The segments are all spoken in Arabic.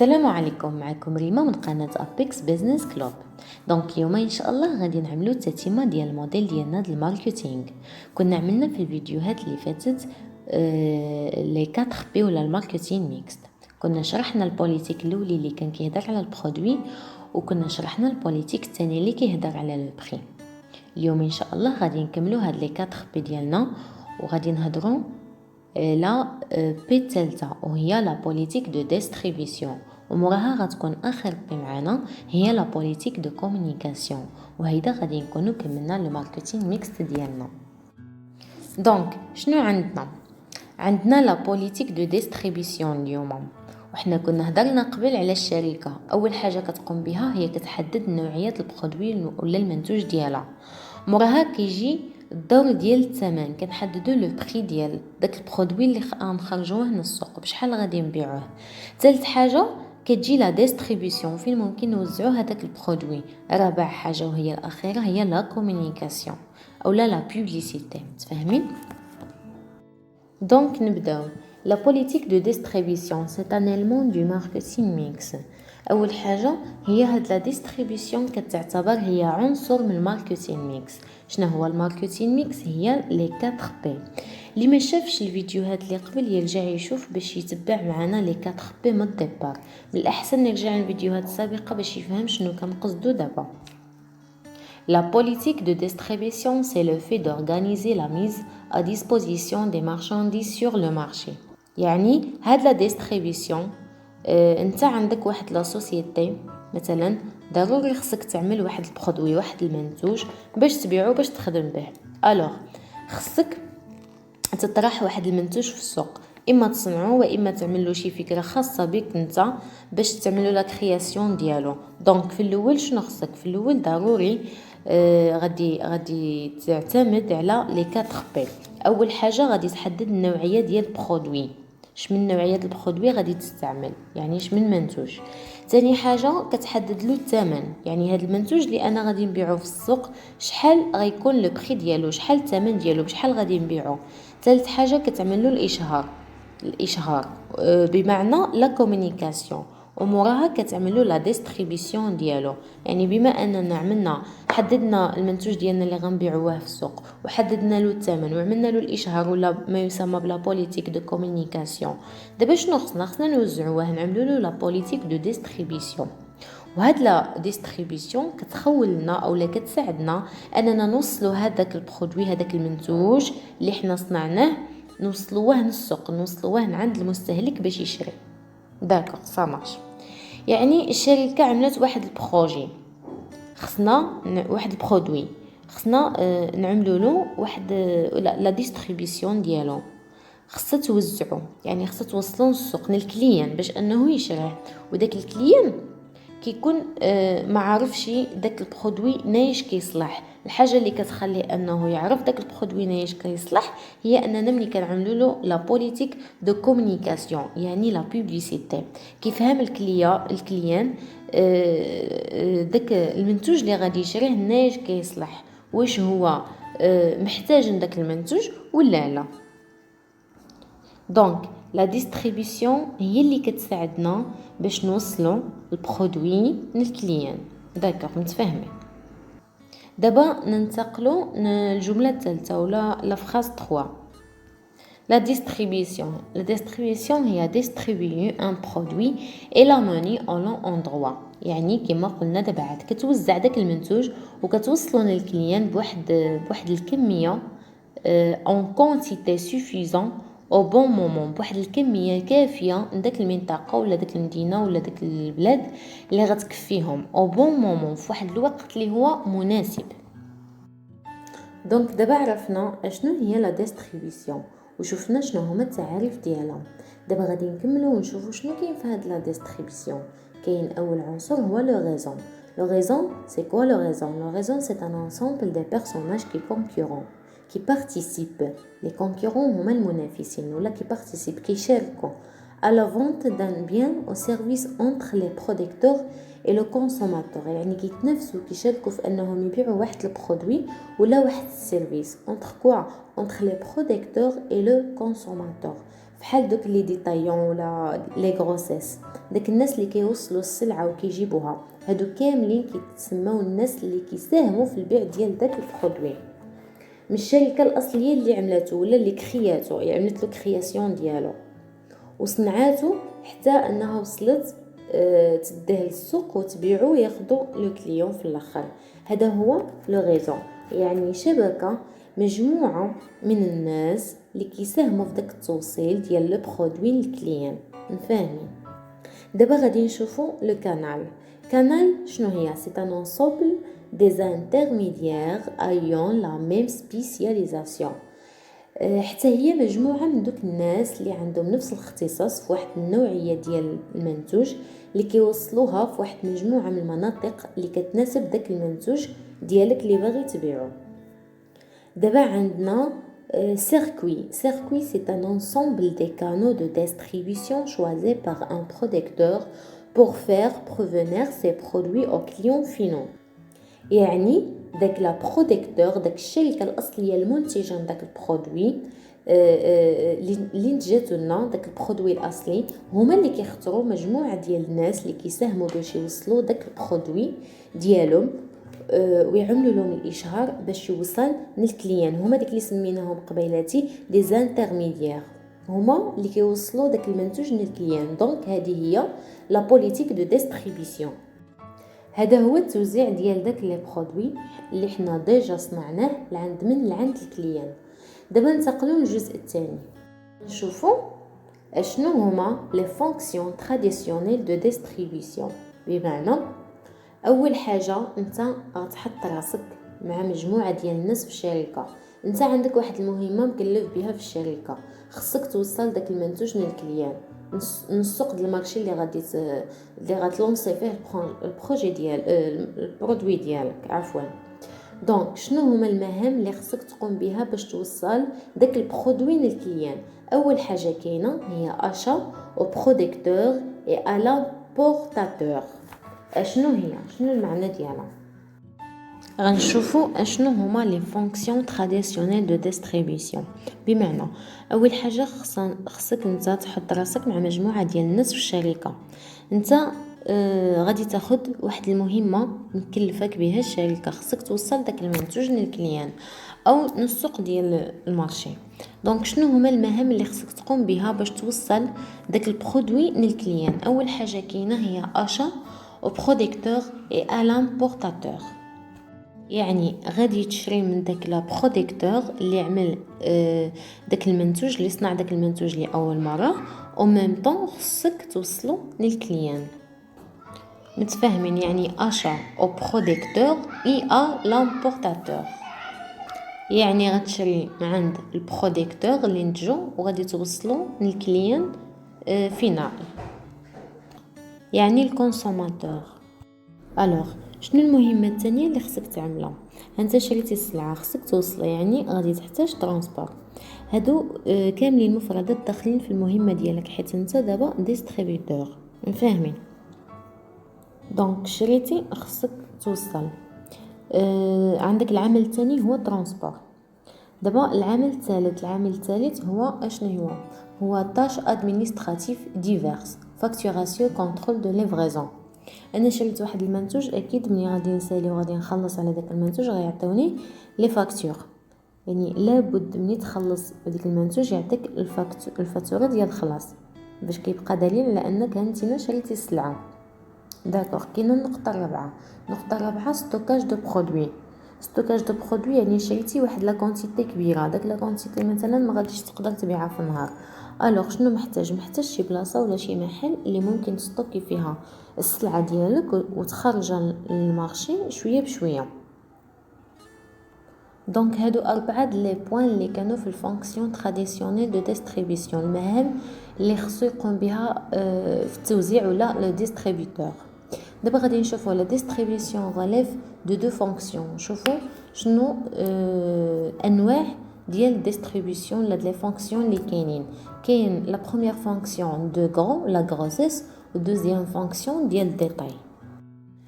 السلام عليكم. معكم ريما من قناة أبيكس بيزنس كلوب. دونك اليوم ان شاء الله غادي نعملو تتمه ديال الموديل ديالنا ديال الماركتينغ. كنا عملنا في الفيديوهات اللي فاتت لي 4 بي ولا الماركتينغ ميكس. كنا شرحنا البوليتيك الاولي اللي كان كيهضر على البرودوي، وكنا شرحنا البوليتيك الثاني اللي كيهضر على لو بري. اليوم ان شاء الله غادي نكملو هاد لي 4 بي ديالنا، وغادي نهضروا لا بي تالتة وهي لا بوليتيك دو ديستريبيسيون، وموراها غتكون اخر بي معنا هي لا بوليتيك دو كومونيكاسيون، وهيدا غادي نكونوا كملنا لو ماركتينغ ميكس ديالنا. دونك شنو عندنا لا بوليتيك دو ديستريبيسيون اليوم. وحنا كنا هضرنا قبل على الشركه. اول حاجه كتقوم بها هي كتحدد نوعيه البرودوي ولا المنتوج ديالها. موراها كيجي الدور ديال الثمن، كنحددوا لو بري ديال داك البرودوي اللي غنخرجوه من السوق، بشحال غادي نبيعوه. ثالث حاجه كتجي لا ديستريبيسيون، فين ممكن نوزعوا هذاك البرودوي. رابع حاجه وهي الاخيره هي لا كومونيكاسيون اولا لا بوبليسيتي. تفهمين؟ Donc, نبداو. La politique de distribution, c'est un élément du marketing mix. أول حاجة هي هاد لا ديستريبيسيون كتعتبر هي عنصر من الماركتينغ ميكس. شنو هو الماركتينغ ميكس؟ هي لي 4 بي. اللي ما شافش الفيديوهات اللي قبل يرجع يشوف باش يتبع معنا لي 4 بي من الديبار. من الأحسن نرجع للفيديوهات السابقة باش يفهم شنو كنقصدو دابا. La politique de distribution, c'est le fait d'organiser la mise à disposition des marchandises sur le marché. يعني هاد لا ديستريبيسيون انت عندك واحد لا سوسيتي مثلا، ضروري خصك تعمل واحد البرودوي، واحد المنتوج باش تبيعو باش تخدم به. الوغ خصك تطرح واحد المنتوج في السوق، اما تصنعو واما تعمل له شي فكره خاصه بك انت باش تعملوا لا كرياسيون ديالو. دونك في الاول شنو خصك؟ في الاول ضروري غادي تعتمد على لي 4 بي. اول حاجه غادي تحدد النوعيه ديال البرودوي، شمن نوعيه البرودوي غادي تستعمل، يعني شمن منتوج. ثاني حاجه كتحدد له الثمن، يعني هذا المنتوج اللي انا غادي نبيعه في السوق شحال غيكون لو بري ديالو، شحال الثمن ديالو، بشحال غادي نبيعه. ثالث حاجه كتعمل له الاشهار بمعنى لا كومونيكاسيون، وموراها كتعملوا لا ديستريبيسيون ديالو. يعني بما اننا حددنا المنتوج ديالنا اللي غنبيعوه في السوق، وحددنا له الثمن، وعملنا له الاشهار ولا ما يسمى بلا بوليتيك دو كومونيكاسيون، دابا شنو خصنا نوزعوه، نعملوا له لا بوليتيك دو ديستريبيسيون. وهاد لا ديستريبيسيون كتخولنا اولا كتساعدنا اننا نوصلوا هذاك البرودوي، هذاك المنتوج اللي حنا صنعناه، نوصلوه للسوق، نوصلوه عند المستهلك باش يشري. داكوغ سا مارش. يعني الشركه عملت واحد البروجي، خصنا واحد البرودوي، خصنا نعملوا له واحد لا ديستريبيسيون ديالو، خصها توزعو، يعني خصها توصلو للسوق للكليان باش انه يشريه. وداك الكليان كيكون ما عارفش داك البرودوي نايش كيصلح. الحاجه اللي كتخلي انه يعرف داك البرودوي نايش كيصلح هي اننا ملي كنعملوا له لا بوليتيك دو كومونيكاسيون، يعني لا بوبليسيتي، كيفهم الكليان داك المنتوج اللي غادي يشريه نايش كيصلح، واش هو محتاج داك المنتوج ولا لا. دونك لا ديستريبيسيون هي اللي كتساعدنا باش نوصلوا البرودوي للكليان. داكوغ متفاهمين؟ دابا ننتقلوا للجمله الثالثه ولا لا فراز 3. La distribution هي distribuer un produit et l'amener à l'endroit. يعني كما قلنا دابا عاد كتوزع داك المنتوج وكتوصلو للكليان بواحد الكميه en quantité suffisante au bon moment، بواحد الكميه كافيه لداك المنطقه ولا داك المدينه ولا داك البلاد اللي غتكفيهم au bon moment، في واحد الوقت اللي هو مناسب. دونك دابا عرفنا اشنو هي لا ديستريبيسيون وشوفنا شنو هما التعاريف ديالها. دابا غادي نكملوا ونشوفوا شنو كاين في هاد لا ديستريبيسيون. كاين اول عنصر هو لو ريزون. لو ريزون سي كوا لو ريزون؟ لو ريزون سي ان انسامبل دي بيرسوناج كي كونكورون كي بارتيسيب. لي كونكورون هما المنافسين ولا كي بارتيسيب كيشاركوا à la vente d'un bien au service entre les producteurs et le consommateur. يعني كيتنافسوا كيشاركوا في انهم يبيعوا واحد البرودوي ولا واحد السيرفيس. entre quoi؟ entre les producteurs et le consommateur. بحال دوك لي ديتايون ولا لي غروسيس، داك الناس اللي كيوصلوا السلعه وكيجيبوها، هادو كاملين كيتسموا الناس اللي كيساهموا في البيع ديال داك البرودوي. مش الشركه الاصليه اللي عملته ولا اللي كرياتو، يعني عملت له كرياسيون ديالو وصنعاته حتى انها وصلت تديه للسوق وتبيعو وياخدو لو كليون في الاخر. هذا هو لو ريزون، يعني شبكه، مجموعه من الناس اللي كيساهموا في داك التوصيل ديال لو برودوي للكليان. فاهمين؟ دابا غادي نشوفوا لو كانال شنو هي؟ سي ان انسومبل des intermédiaires ayant la même spécialisation. حتى هي مجموعه من دوك الناس اللي عندهم نفس الاختصاص في واحد النوعيه ديال المنتوج اللي كيوصلوها في واحد مجموعه من المناطق اللي كتناسب داك المنتوج ديالك اللي باغي تبيعو. دابا عندنا circuit. C'est un ensemble des canaux de distribution choisis par un producteur pour faire parvenir ses produits aux clients finaux. يعني داك لا برودكتور، داك الشركه الاصليه المنتجه داك البرودوي اللي انتجاتو لنا داك البرودوي الاصلي، هما اللي كيختاروا مجموعه ديال الناس اللي كيساهموا باش يوصلوا داك البرودوي ديالهم ويعملوا لهم الاشهار باش يوصل للكليان. هما داك اللي سميناهم قبيلاتي دي زانترميديير، هما اللي كيوصلوا داك المنتوج للكليان. دونك هذه هي لا بوليتيك دو ديستريبيسيون. هذا هو التوزيع ديال داك لي برودوي اللي حنا ديجا صنعناه لعند الكليان. دابا ننتقلوا للجزء الثاني، نشوفوا اشنو هما لي فونكسيون تراديسيونيل دو ديستريبيسيون. بمعنى اول حاجه انت غتحط راسك مع مجموعه ديال الناس في الشركه، انت عندك واحد المهمه مكلف بها في الشركه، خصك توصل داك المنتوج للكليان، السوق ديال المارشي اللي غتلونسي فيه البروجي ديال البرودوي ديالك عفوا. دونك شنو هما المهام اللي خصك تقوم بها باش توصل داك البرودوي للكليان؟ اول حاجه كاينه هي اشا او برودكتور اي الا بورتاتور. شنو المعنى ديالها؟ غنشوفوا اشنو هما لي فونكسيون تراديسيونيل دو ديستريبيسيون. بمعنى اول حاجه خصك انت تحط راسك مع مجموعه ديال الناس في الشركه. انت غادي تاخذ واحد المهمه مكلفك بها الشركه، خصك توصل داك المنتوج للكليان او للسوق ديال المارشي. دونك شنو هما المهام اللي خصك تقوم بها باش توصل داك البرودوي للكليان؟ اول حاجه كاينه هي اشا او برودكتور اي الان بورتاتور، يعني غادي تشري من داك لا برودكتور اللي عمل داك المنتوج، اللي صنع داك المنتوج لاول مره، او ميم طون خصك توصلو للكليان. متفاهمين؟ يعني اشا او برودكتور اي لامبورتاتور، يعني غتشري من عند البرودكتور اللي نتجو وغادي توصلو للكليان فينال، يعني الكونسوماتور. الوغ شنو المهمه الثانيه اللي خصك تعملها؟ انت شريتي السلعه خصك توصلها، يعني غادي تحتاج ترونسبور. هادو كاملين المفردات داخلين في المهمه ديالك، حيت انت دابا ديستريبيوتور. فاهمين؟ دونك شريتي خصك توصل. عندك العامل الثاني هو ترونسبور. دابا العامل الثالث هو اشنو هو تاش ادمينستراتيف ديفيرس، فاكتوراسيون، كونترول دو ليفريزون. انا شريت واحد المنتوج، اكيد ملي غادي نسالي وغادي نخلص على داك المنتوج غيعطيوني لي فاكتور، يعني لابد ملي تخلص بديك المنتوج يعطيك الفاتوره ديال الخلاص باش كيبقى دليل على انك انت شريتي السلعه. داكوغ. كاينه النقطه الرابعه ستوكاج دو برودوي. يعني شريتي واحد لا كونتيتي كبيره، داك لا كونتيتي مثلا ما غاديش تقدر تبيعها في النهار. الوغ شنو محتاج شي بلاصه ولا شي محل اللي ممكن تستوكي فيها السلعه ديالك وتخرجها للمارشي شويه بشويه. دونك هادو 4 لي بوين اللي كانوا في الفونكسيون تراديسيونيل دو ديستريبيسيون، المهام اللي خصو يقوم بها في التوزيع ولا لو ديستريبيوتور. دابا غادي نشوفوا لا ديستريبيسيون غاليف دو فونكسيون. شوفوا شنو انواع ديال ديستريبيسيون ولا لي فونكسيون اللي كاين لا بروميير فونكسيون دو غرو لا غروسيس، و دوزيام فونكسيون ديال ديتاي.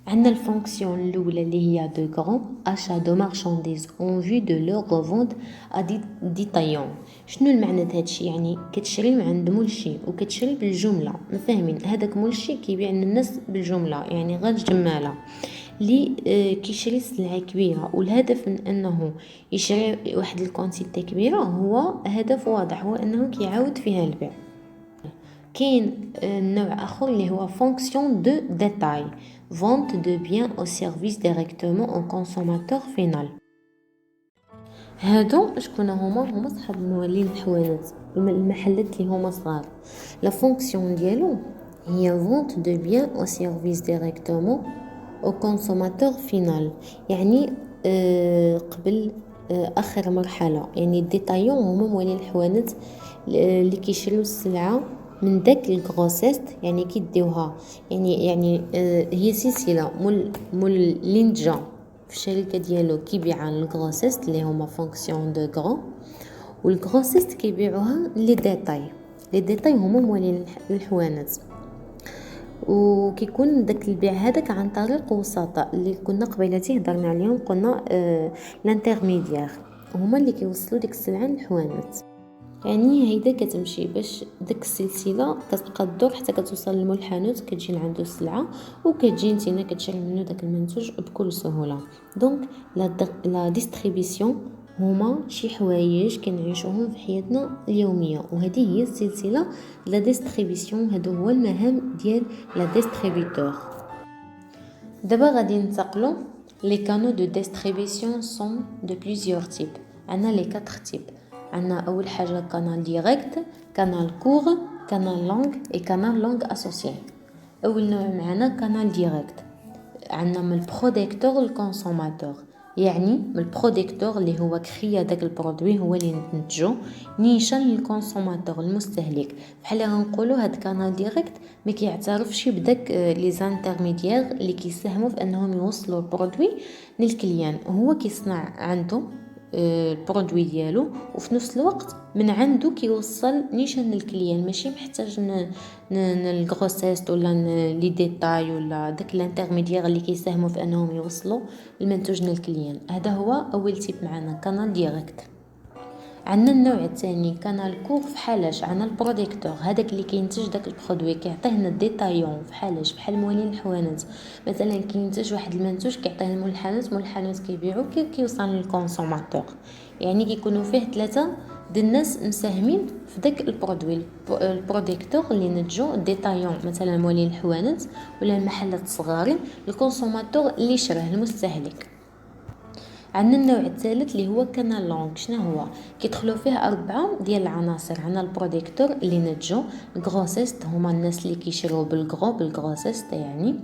عندنا الفونكسيون الاولى اللي هي دو غران achat de marchandises en vue de leur revente à détaillant. شنو المعنى د هادشي؟ يعني كتشري من عند مولشي وكتشري بالجمله، مفاهمين؟ هذاك مولشي كيبيع للناس بالجمله، يعني غير جماله اللي كيشري سلعه كبيره، والهدف من انه يشري واحد الكونتيتي كبيره هو هدف واضح، هو انه كيعاود فيها البيع. كاين نوع اخر اللي هو فونكسيون دو ديتاي vente de biens au service directement au consommateur final. هادو شكون هما صحاب مولين الحوانت، المحلات اللي هما صغار. لا فونكسيون ديالو هي vente de biens au service directement au consommateur final، يعني قبل اخر مرحله. يعني الديتايون هما مولين الحوانت اللي كيشريو السلعه من داك الغروسيست، يعني كيديوها، يعني هي سلسله مول لينجا في الشركه ديالو كيبيعها للغروسيست اللي هما فونكسيون دو غران، والغروسيست كيبيعوها لي ديتاي هما مولين الحوانت. وكيكون داك البيع هذاك عن طريق وسطاء اللي كنا قبيلاتي هضرنا عليهم، قلنا لانترميديير هما اللي كيوصلوا ديك السلعه للحوانت. يعني هيدا كتمشي باش ديك السلسله كتبقى تدور حتى كتوصل لمول الحانوت، كتجي عنده السلعه وكتجي نتينا كتشري منه داك المنتوج بكل سهوله. دونك لا ديستريبيسيون هما شي حوايج كنعيشوهم في حياتنا اليوميه، وهذه هي السلسله لا ديستريبيسيون، هادو هو المهام ديال لا ديستريبيتور. دابا غادي ننتقلوا لي كانو دو ديستريبيسيون سون دو بليزيور تيب. عندنا لي 4 تيب. عندنا اول حاجه كانال ديريكت، كانال كور، كانال لونغ اي كانال لونغ اسوسيي. اول نوع معنا كانال ديريكت. عندنا من البروديكتور للكونسوماتور، يعني من البروديكتور اللي هو كريا داك البرودوي، هو اللي نتجو نيشان للكونسوماتور المستهلك. بحال غنقولوا هاد كانال ديريكت ما كيعترفش بداك لي زانترميديير اللي كيساهموا في انهم يوصلوا البرودوي للكليان. هو كيصنع عنده البرودوي ديالو، وفي نفس الوقت من عنده كيوصل نيشان للكليان، ماشي محتاج الغروسيست ولا لي ديتاي ولا داك الانترميديير اللي كيساهموا في انهم يوصلوا المنتوج للكليان. هذا هو اول تيب معنا كانال ديريكت. عندنا النوع الثاني كانال كور. فحالاش عندنا البروديكتور هذاك اللي كينتج داك البرودوي، كيعطيه لنا الديتايون فحالاش بحال مولين الحوانت. مثلا كينتج واحد المنتوج كيعطيه مول الحانوت كيبيعو كيوصل للكونسوماتور. يعني كيكونوا فيه 3 د الناس مساهمين في داك البرودوي. البروديكتور اللي نتجو، الديتايون مثلا مولين الحوانت ولا المحلات الصغارين، الكونسوماتور اللي شراه المستهلك. عندنا النوع الثالث اللي هو كانال لونغ. شنو هو؟ كيدخلوا فيه 4 ديال العناصر. عندنا البروديكتور اللي نتجو، الغروسيست هما الناس اللي كيشريو بالغروسيست يعني،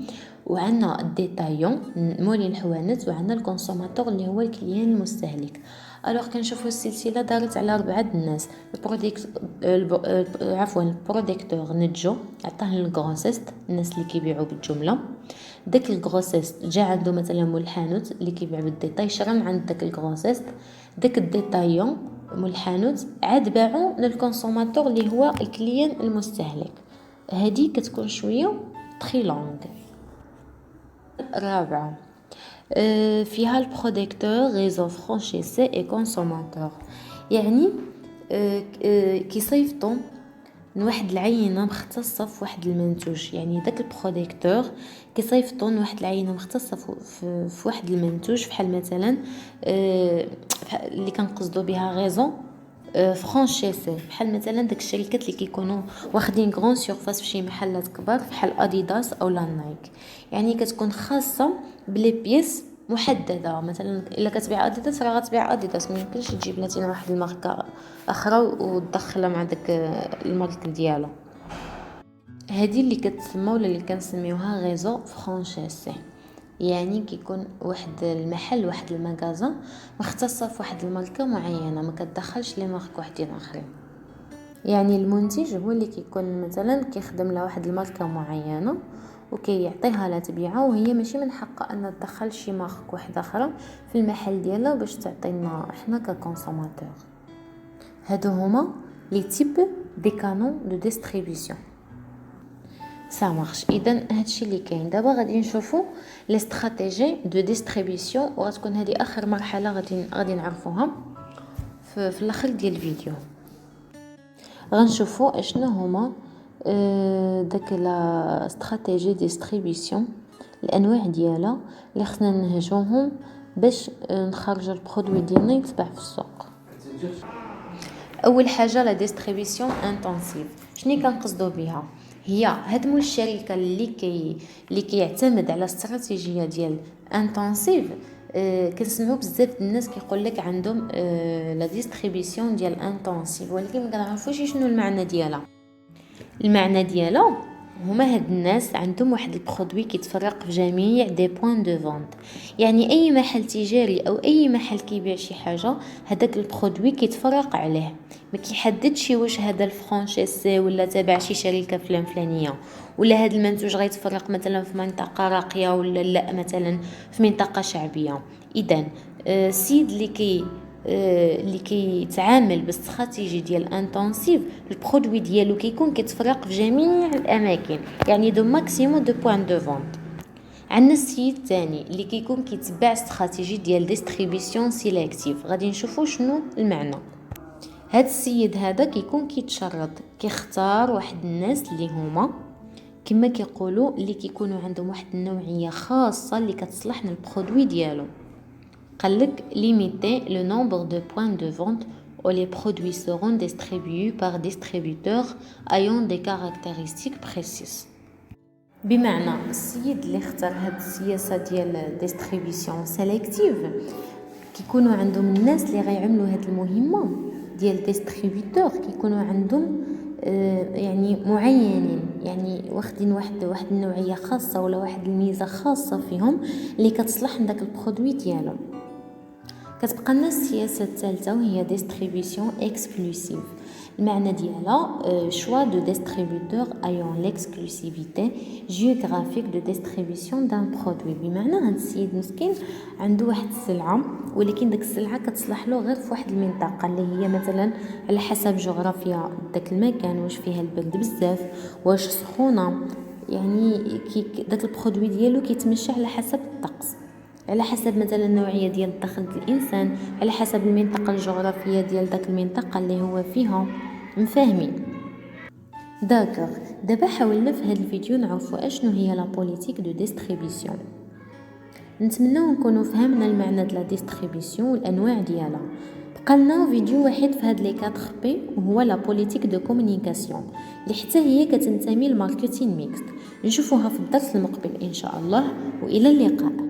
وعندنا الديتايون مولين الحوانت، وعندنا الكونسوماتور اللي هو الكليان المستهلك. الوغ كنشوفوا السلسله دارت على 4 الناس. البروديكتور نتجو عطاه للغروسيست، الناس اللي كيبيعوا بالجمله. داك الغروسيست جا عنده مثلا مول الحانوت اللي كيبيع بالديتاي، شرا من عند داك الغروسيست. داك الديتايون مول الحانوت عاد باعو للكونسوماتور اللي هو الكليان المستهلك. هذه كتكون شويه تري لونغ. الرابعه فيها البروديكتور ريزو فرانشيسي اي كونسوماتور، يعني كيصيفطوا من واحد العينه مختصه في واحد المنتوج. يعني داك البروديكتور كيصيفطوا واحد العينه مختصه في واحد المنتوج، بحال مثلا اللي كنقصدوا بها غيزون فرانشيسي، بحال مثلا داك الشركات اللي كيكونوا واخدين غران سيرفاس في شي محلات كبار بحال اديداس او لا نايك. يعني كتكون خاصه بلي بيس محدده. مثلا الا كتبيع اديداس راه غتبيع اديداس، ما يمكنش تجيب لنا واحد الماركه اخرى وتدخلها مع داك الماركه ديالها. هذه اللي كتسمى ولا اللي كنسميوها غيزو فرانشيسي. يعني كيكون واحد المحل، واحد المغازا مختصه في واحد الماركه معينه، ما كتدخلش لي مارك واحدين اخرين. يعني المنتج هو اللي كيكون مثلا كيخدم لواحد الماركه معينه وكيعطيها لا تبيعها، وهي ماشي من حقها ان تدخل شي مارك واحده اخرى في المحل ديالها باش تعطينا احنا ككونسوماتور. هادو هما لي تيب دي كانون دو ديستريبيسيون. سا مارش. اذا هادشي اللي كاين دابا. غادي نشوفوا لي استراتيجي دو ديستريبيسيون، وغتكون هذه اخر مرحله غادي نعرفوها في الاخر ديال الفيديو. غنشوفوا اشنو هما داك لا استراتيجي ديستريبيسيون، الانواع ديالها اللي خصنا ننهجوهم باش نخرجوا البرودوي ديالنا يتباع في السوق. اول حاجه لا ديستريبيسيون انتنسيف. شنو كنقصدوا بها؟ هي هاد مول الشركه اللي كيعتمد على استراتيجيه ديال انتنسيف. كنسمعوا بزاف الناس كيقول لك عندهم لا ديستريبيسيون ديال انتنسيف، ولكن ما كنعرفوش شنو المعنى ديالها. المعنى ديالها هما هاد الناس عندهم واحد البرودوي كيتفرق في جميع دي بوين دو فونت، يعني اي محل تجاري او اي محل كيبيع شي حاجه هذاك البرودوي كيتفرق عليه، ما كيحددش واش هذا الفرانشيسي ولا تابع شي شركه فلانيه، ولا هذا المنتوج غيتفرق مثلا في منطقه راقيه ولا لا مثلا في منطقه شعبيه. اذا السيد اللي كيتعامل باستراتيجي ديال انتنسيف، البرودوي ديالو كيكون كيتفرق في جميع الاماكن، يعني دو ماكسيموم دو بوين دو فونت. عندنا السيد الثاني اللي كيكون كيتبع استراتيجي ديال ديستريبيسيون سيليكتيف. غادي نشوفوا شنو المعنى. هاد السيد هذا كيكون كيتشرط كيختار واحد الناس اللي هما كما كيقولوا اللي كيكونوا عندهم واحد النوعيه خاصه اللي كتصلح للبرودوي ديالو. قالك limiter le nombre de points de vente où les produits seront distribués par distributeurs ayant des caractéristiques précises. بمعنى السيد اللي اختار هاد السياسه ديال ديستريبيسيون سيليكتيف كيكونوا عندهم الناس اللي غيعملوا هاد المهمه ديال ديستريبيتور كيكونوا عندهم يعني معينين، يعني واخدين واحد النوعيه خاصه ولا واحد الميزه خاصه فيهم اللي كتصلح لداك البرودوي ديالهم. كتبقى لنا السياسه الثالثه وهي ديستريبيسيون اكسكلوسيف. المعنى ديالها choix de distributeur ayant l'exclusivité géographique de distribution d'un produit. بمعنى هاد السيد مسكين عنده واحد السلعه، ولكن داك السلعه كتصلح له غير في واحد المنطقه اللي هي مثلا على حسب جغرافيا داك المكان، واش فيها البرد بزاف واش سخونه، يعني داك البرودوي ديالو كيتمشى على حسب الطقس، على حسب مثلا النوعيه ديال الدخل الانسان، على حسب المنطقه الجغرافيه ديال داك المنطقه اللي هو فيها. مفاهمين؟ داكوغ. دابا حاولنا في هذا الفيديو نعرفوا اشنو هي لا بوليتيك دو ديستريبيسيون. نتمنى نكونوا فهمنا المعنى ديال لا ديستريبيسيون والانواع ديالها. بقالنا فيديو واحد في هاد لي 4 بي وهو لا بوليتيك دو كومونيكاسيون اللي حتى هي كتنتمي للماركتين ميكست. نشوفوها في الدرس المقبل ان شاء الله، والى اللقاء.